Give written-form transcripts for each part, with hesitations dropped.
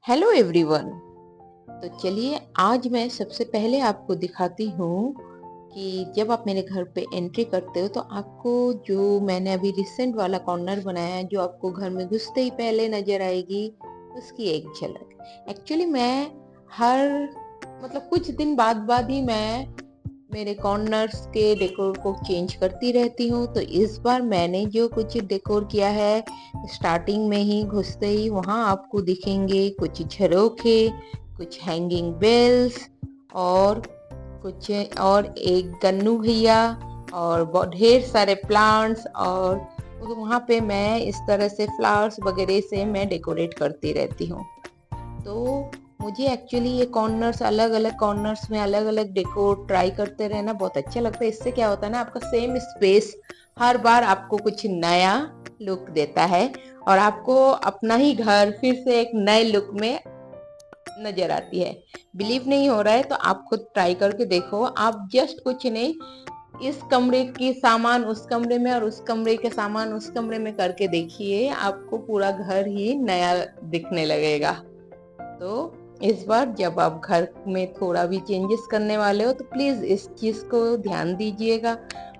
Hello everyone. तो चलिए आज मैं सबसे पहले आपको दिखाती हूँ कि जब आप मेरे घर पे एंट्री करते हो तो आपको जो मैंने अभी रिसेंट वाला कॉर्नर बनाया है जो आपको घर में घुसते ही पहले नजर आएगी उसकी एक झलक। एक्चुअली मैं हर कुछ दिन बाद ही मैं मेरे कॉर्नर्स के डेकोर को चेंज करती रहती हूँ। तो इस बार मैंने जो कुछ डेकोर किया है स्टार्टिंग में ही घुसते ही वहाँ आपको दिखेंगे कुछ झरोखे, कुछ हैंगिंग बेल्स और कुछ और एक गन्नू भैया और ढेर सारे प्लांट्स। और वहाँ पे मैं इस तरह से फ्लावर्स वगैरह से मैं डेकोरेट करती रहती हूँ। तो मुझे एक्चुअली ये कॉर्नर्स अलग अलग कॉर्नर्स में अलग अलग डेकोर ट्राई करते रहना बहुत अच्छा लगता है। इससे क्या होता है ना, आपका सेम स्पेस हर बार आपको कुछ नया लुक देता है और आपको अपना ही घर फिर से एक नए लुक में नजर आती है। बिलीव नहीं हो रहा है तो आप खुद ट्राई करके देखो। आप जस्ट कुछ नहीं, इस कमरे की सामान उस कमरे में और उस कमरे के सामान उस कमरे में करके देखिए, आपको पूरा घर ही नया दिखने लगेगा। तो इस बार जब आप घर में थोड़ा भी चेंजेस करने वाले हो तो प्लीज इस चीज को ध्यान दीजिएगा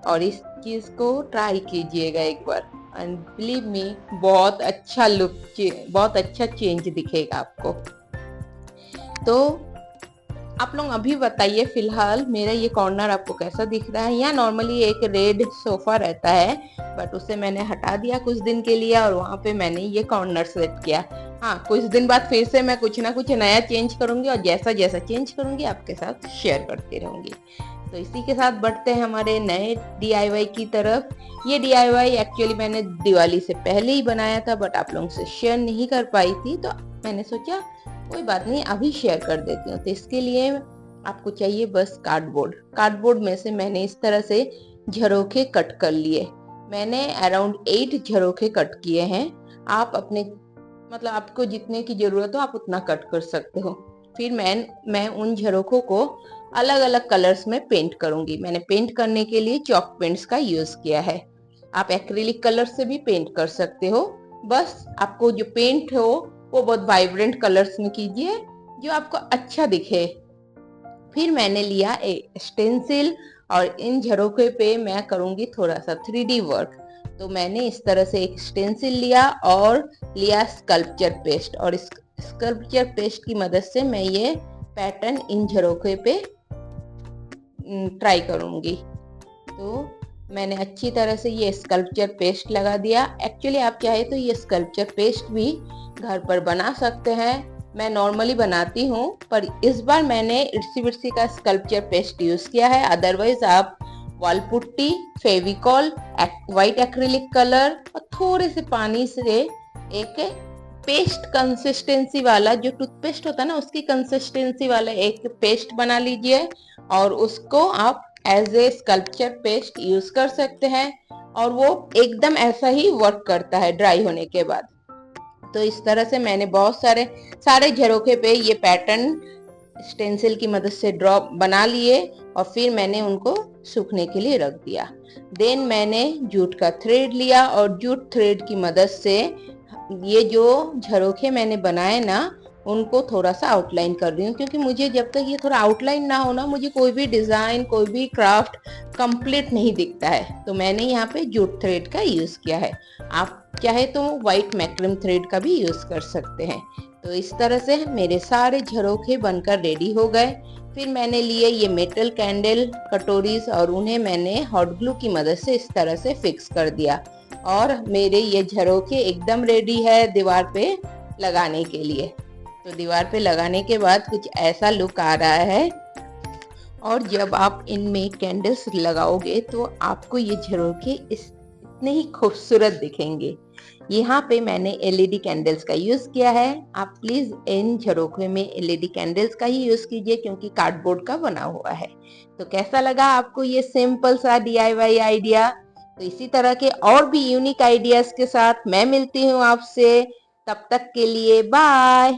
और इस चीज को ट्राई कीजिएगा एक बार। एंड बिलीव मी, बहुत अच्छा चेंज दिखेगा आपको। तो आप लोग अभी बताइए फिलहाल मेरा ये कॉर्नर आपको कैसा दिख रहा है। यहाँ नॉर्मली एक रेड सोफा रहता है बट उसे मैंने हटा दिया कुछ दिन के लिए और वहाँ पे मैंने ये कॉर्नर सेट किया। हाँ, कुछ दिन बाद फिर से मैं कुछ ना कुछ नया चेंज करूंगी और जैसा जैसा चेंज करूंगी आपके साथ शेयर करती रहूंगी। तो इसी के साथ बढ़ते हैं हमारे नए डीआईवाई की तरफ। ये डीआईवाई एक्चुअली मैंने दिवाली से पहले ही बनाया था बट आप लोगों से शेयर नहीं कर पाई थी, तो मैंने सोचा कोई बात नहीं अभी शेयर कर देती हूँ। तो इसके लिए आपको चाहिए बस कार्डबोर्ड। कार्डबोर्ड में से मैंने इस तरह से झरोखे कट कर लिए। मैंने अराउंड 8 झरोखे कट किए हैं। आप अपने आपको जितने की जरूरत हो आप उतना कट कर सकते हो। फिर मैं उन झरोखों को अलग अलग कलर्स में पेंट करूंगी। मैंने पेंट करने के लिए चॉक पेंट्स का यूज किया है। आप एक्रिलिक कलर से भी पेंट कर सकते हो। बस आपको जो पेंट हो वो बहुत वाइब्रेंट कलर्स में कीजिए जो आपको अच्छा दिखे। फिर मैंने लिया एक स्टेंसिल और इन झरोखे पे मैं करूंगी थोड़ा सा 3D वर्क। तो मैंने इस तरह से एक स्टेंसिल लिया और लिया स्कल्पचर पेस्ट और इस स्कल्पचर पेस्ट की मदद से मैं ये पैटर्न इन झरोखे पे ट्राई करूंगी। तो मैंने अच्छी तरह से ये स्कल्पचर पेस्ट लगा दिया। एक्चुअली आप चाहे तो ये स्कल्पचर पेस्ट भी घर पर बना सकते हैं। मैं नॉर्मली बनाती हूँ पर इस बार मैंने इट्सी बिट्सी का स्कल्पचर पेस्ट यूज किया है। अदरवाइज आप wall putty, Fevicol, white acrylic colour और थोड़े से पानी से एक पेस्ट कंसिस्टेंसी वाला, जो टूथपेस्ट होता है ना उसकी कंसिस्टेंसी वाला एक पेस्ट बना लीजिए और उसको आप as a sculpture paste use कर सकते हैं और वो एकदम ऐसा ही वर्क करता है ड्राई होने के बाद। तो इस तरह से मैंने बहुत सारे झरोखे पे ये पैटर्न स्टेंसिल की मदद से ड्रॉ बना लिए और फिर मैंने उनको सूखने के लिए रख दिया। देन मैंने जूट का थ्रेड लिया और जूट थ्रेड की मदद से ये जो झरोखे मैंने बनाए ना उनको थोड़ा सा आउटलाइन कर रही हूँ, क्योंकि मुझे जब तक ये थोड़ा आउटलाइन ना हो ना मुझे कोई भी डिजाइन कोई भी क्राफ्ट कंप्लीट नहीं दिखता है। तो मैंने यहाँ पे जूट थ्रेड का यूज किया है। आप चाहे तो व्हाइट मैक्रम थ्रेड का भी यूज कर सकते हैं। तो इस तरह से मेरे सारे झरोखे बनकर रेडी हो गए। फिर मैंने लिए ये मेटल कैंडल कटोरीज और उन्हें मैंने हॉट ग्लू की मदद से इस तरह से फिक्स कर दिया और मेरे ये झरोखे एकदम रेडी है दीवार पे लगाने के लिए। तो दीवार पे लगाने के बाद कुछ ऐसा लुक आ रहा है और जब आप इनमें कैंडल्स लगाओगे तो आपको ये झरोखे इतने ही खूबसूरत दिखेंगे। यहाँ पे मैंने एलईडी कैंडल्स का यूज किया है। आप प्लीज इन झरोखे में एलईडी कैंडल्स का ही यूज कीजिए क्योंकि कार्डबोर्ड का बना हुआ है। तो कैसा लगा आपको ये सिंपल सा डीआईवाई आइडिया? तो इसी तरह के और भी यूनिक आइडियाज के साथ मैं मिलती हूँ आपसे। तब तक के लिए बाय।